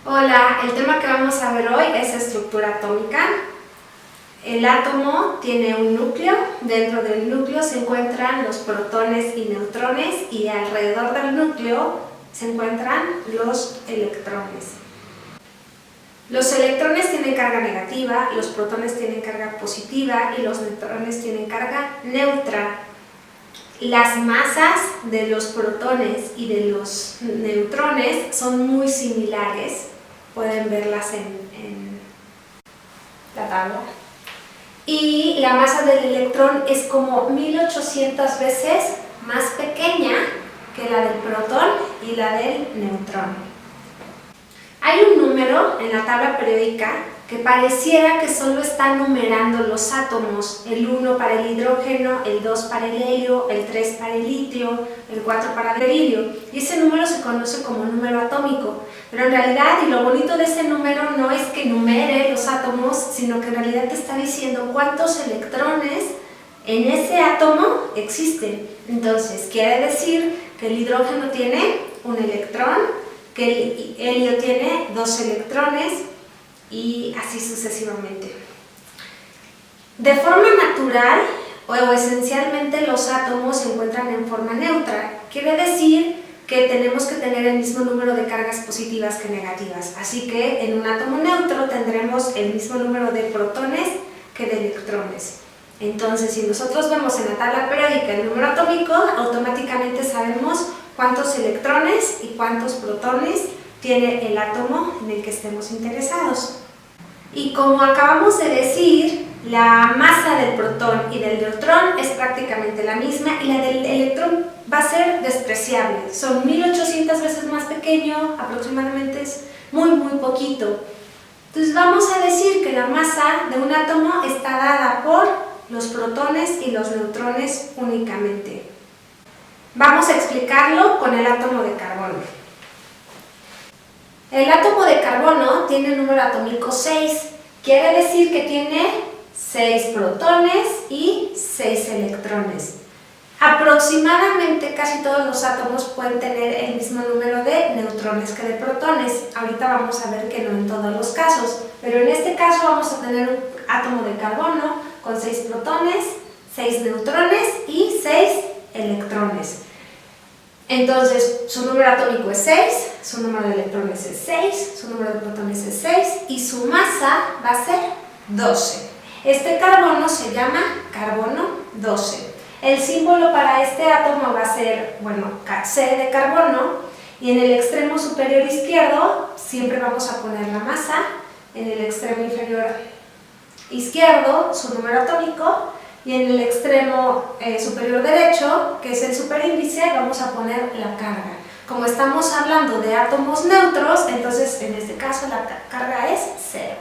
Hola, el tema que vamos a ver hoy es estructura atómica. El átomo tiene un núcleo, dentro del núcleo se encuentran los protones y neutrones y alrededor del núcleo se encuentran los electrones. Los electrones tienen carga negativa, los protones tienen carga positiva y los neutrones tienen carga neutra. Las masas de los protones y de los neutrones son muy similares, pueden verlas en la tabla. Y la masa del electrón es como 1800 veces más pequeña que la del protón y la del neutrón. Hay un número en la tabla periódica que pareciera que solo está numerando los átomos, el 1 para el hidrógeno, el 2 para el helio, el 3 para el litio, el 4 para el berilio, y ese número se conoce como número atómico, pero en realidad, y lo bonito de ese número no es que numere los átomos, sino que en realidad te está diciendo cuántos electrones en ese átomo existen. Entonces, quiere decir que el hidrógeno tiene un electrón, que el helio tiene 2 electrones, y así sucesivamente. De forma natural o esencialmente los átomos se encuentran en forma neutra, quiere decir que tenemos que tener el mismo número de cargas positivas que negativas, así que en un átomo neutro tendremos el mismo número de protones que de electrones. Entonces, si nosotros vemos en la tabla periódica el número atómico, automáticamente sabemos cuántos electrones y cuántos protones tiene el átomo en el que estemos interesados. Y como acabamos de decir, la masa del protón y del neutrón es prácticamente la misma y la del electrón va a ser despreciable. Son 1800 veces más pequeño, aproximadamente es muy poquito. Entonces vamos a decir que la masa de un átomo está dada por los protones y los neutrones únicamente. Vamos a explicarlo con el átomo de carbono. El átomo de carbono tiene el número atómico 6, quiere decir que tiene 6 protones y 6 electrones. Aproximadamente casi todos los átomos pueden tener el mismo número de neutrones que de protones. Ahorita vamos a ver que no en todos los casos, pero en este caso vamos a tener un átomo de carbono con 6 protones, 6 neutrones y 6 electrones. Entonces, su número atómico es 6, su número de electrones es 6, su número de protones es 6 y su masa va a ser 12. Este carbono se llama carbono 12. El símbolo para este átomo va a ser, C de carbono, y en el extremo superior izquierdo siempre vamos a poner la masa, en el extremo inferior izquierdo su número atómico, y en el extremo superior derecho, que es el superíndice, vamos a poner la carga. Como estamos hablando de átomos neutros, entonces en este caso la carga es 0.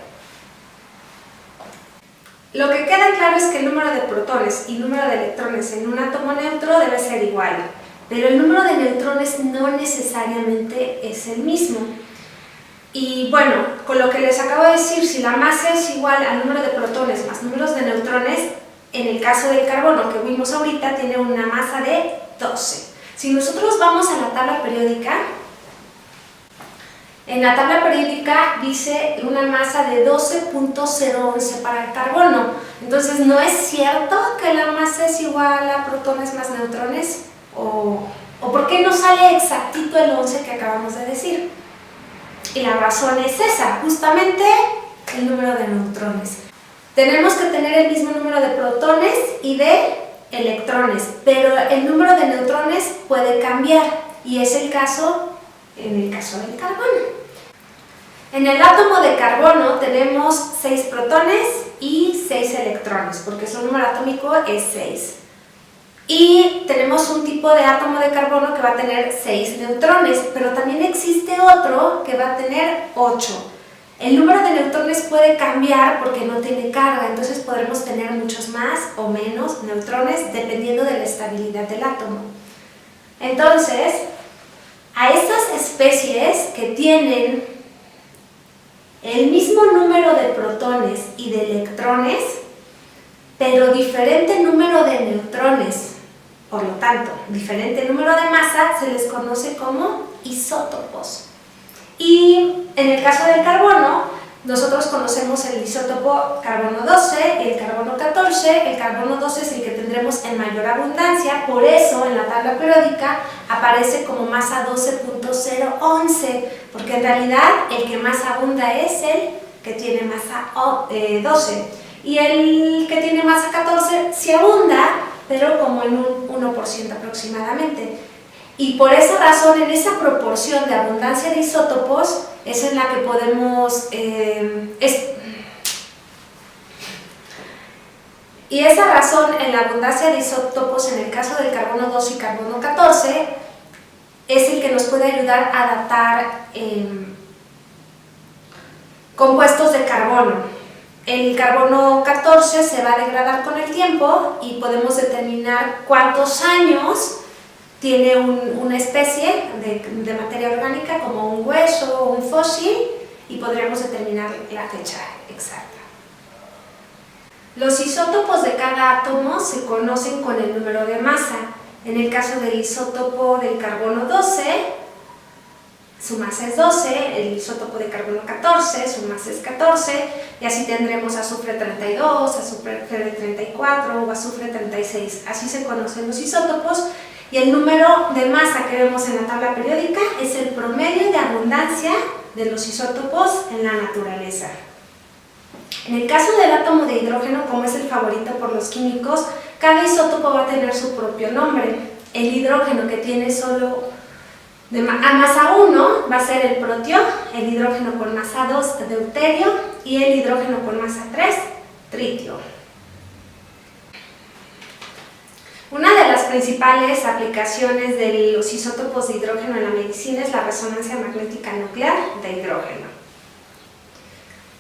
Lo que queda claro es que el número de protones y número de electrones en un átomo neutro debe ser igual, pero el número de neutrones no necesariamente es el mismo. Y bueno, con lo que les acabo de decir, si la masa es igual al número de protones más números de neutrones, en el caso del carbono que vimos ahorita tiene una masa de 12. Si nosotros vamos a la tabla periódica, en la tabla periódica dice una masa de 12.011 para el carbono. Entonces, ¿no es cierto que la masa es igual a protones más neutrones? ¿O por qué no sale exactito el 11 que acabamos de decir? Y la razón es esa, justamente el número de neutrones. Tenemos que tener el mismo número de protones y de electrones, pero el número de neutrones puede cambiar, y es el caso en el caso del carbono. En el átomo de carbono tenemos 6 protones y 6 electrones, porque su número atómico es 6. Y tenemos un tipo de átomo de carbono que va a tener 6 neutrones, pero también existe otro que va a tener 8. El número de neutrones puede cambiar porque no tiene carga, entonces podremos tener muchos más o menos neutrones dependiendo de la estabilidad del átomo. Entonces, a estas especies que tienen el mismo número de protones y de electrones, pero diferente número de neutrones, por lo tanto, diferente número de masa, se les conoce como isótopos. Y en el caso del carbono, nosotros conocemos el isótopo carbono 12 y el carbono 14. El carbono 12 es el que tendremos en mayor abundancia, por eso en la tabla periódica aparece como masa 12.011, porque en realidad el que más abunda es el que tiene masa 12, y el que tiene masa 14 sí abunda, pero como en un 1% aproximadamente. Y por esa razón, en esa proporción de abundancia de isótopos, es en la que podemos... y esa razón en la abundancia de isótopos, en el caso del carbono 12 y carbono 14, es el que nos puede ayudar a datar compuestos de carbono. El carbono 14 se va a degradar con el tiempo y podemos determinar cuántos años tiene una especie de materia orgánica, como un hueso o un fósil, y podríamos determinar la fecha exacta. Los isótopos de cada átomo se conocen con el número de masa. En el caso del isótopo del carbono 12, su masa es 12, el isótopo de carbono 14, su masa es 14, y así tendremos azufre 32, azufre 34 o azufre 36. Así se conocen los isótopos. Y el número de masa que vemos en la tabla periódica es el promedio de abundancia de los isótopos en la naturaleza. En el caso del átomo de hidrógeno, como es el favorito por los químicos, cada isótopo va a tener su propio nombre. El hidrógeno, que tiene solo a masa 1, va a ser el protio, el hidrógeno con masa 2, deuterio, y el hidrógeno con masa 3, tritio. Una de las principales aplicaciones de los isótopos de hidrógeno en la medicina es la resonancia magnética nuclear de hidrógeno.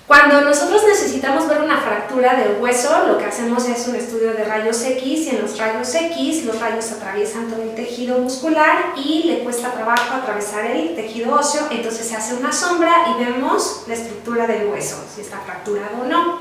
Cuando nosotros necesitamos ver una fractura del hueso, lo que hacemos es un estudio de rayos X, y en los rayos X los rayos atraviesan todo el tejido muscular y le cuesta trabajo atravesar el tejido óseo, entonces se hace una sombra y vemos la estructura del hueso, si está fracturado o no.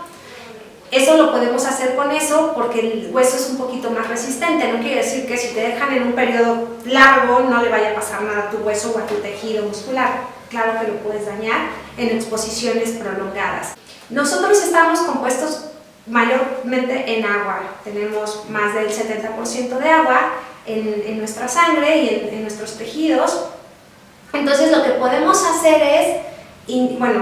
Eso lo podemos hacer con eso porque el hueso es un poquito más resistente. No quiere decir que si te dejan en un periodo largo no le vaya a pasar nada a tu hueso o a tu tejido muscular. Claro que lo puedes dañar en exposiciones prolongadas. Nosotros estamos compuestos mayormente en agua. Tenemos más del 70% de agua en nuestra sangre y en nuestros tejidos. Entonces lo que podemos hacer es,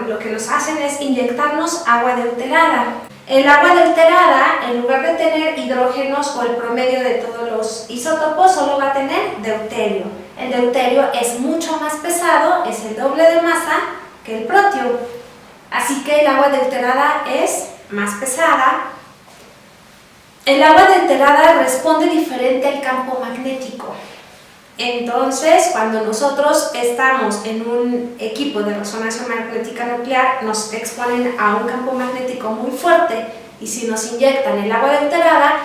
lo que nos hacen es inyectarnos agua deuterada. El agua deuterada, en lugar de tener hidrógenos o el promedio de todos los isótopos, solo va a tener deuterio. El deuterio es mucho más pesado, es el doble de masa que el protio. Así que el agua deuterada es más pesada. El agua deuterada responde diferente al campo magnético. Entonces, cuando nosotros estamos en un equipo de resonancia magnética nuclear, nos exponen a un campo magnético muy fuerte, y si nos inyectan el agua deuterada,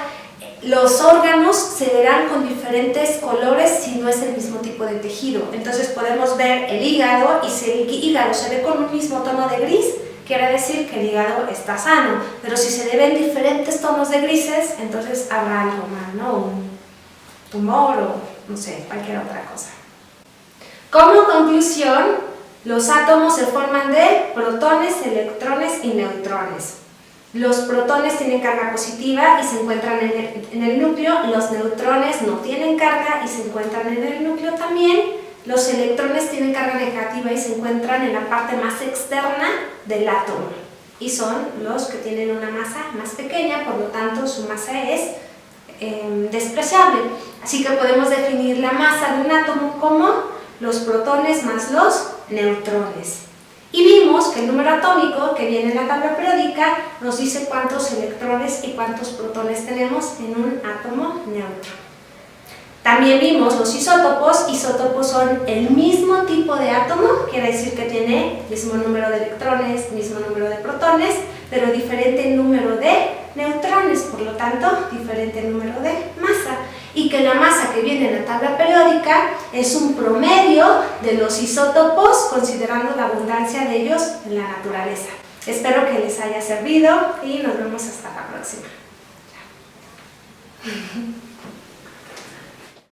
los órganos se verán con diferentes colores si no es el mismo tipo de tejido. Entonces podemos ver el hígado, y si el hígado se ve con un mismo tono de gris, quiere decir que el hígado está sano, pero si se le ven diferentes tonos de grises, entonces habrá algo mal, ¿no? Un tumor o no sé, cualquier otra cosa. Como conclusión, los átomos se forman de protones, electrones y neutrones. Los protones tienen carga positiva y se encuentran en el núcleo, los neutrones no tienen carga y se encuentran en el núcleo también. Los electrones tienen carga negativa y se encuentran en la parte más externa del átomo, y son los que tienen una masa más pequeña, por lo tanto su masa es despreciable. Así que podemos definir la masa de un átomo como los protones más los neutrones. Y vimos que el número atómico que viene en la tabla periódica nos dice cuántos electrones y cuántos protones tenemos en un átomo neutro. También vimos los isótopos. Isótopos son el mismo tipo de átomo, quiere decir que tiene mismo número de electrones, mismo número de protones, pero diferente número de neutrones, por lo tanto, diferente número de masa. Y que la masa que viene en la tabla periódica es un promedio de los isótopos, considerando la abundancia de ellos en la naturaleza. Espero que les haya servido y nos vemos hasta la próxima. Chao.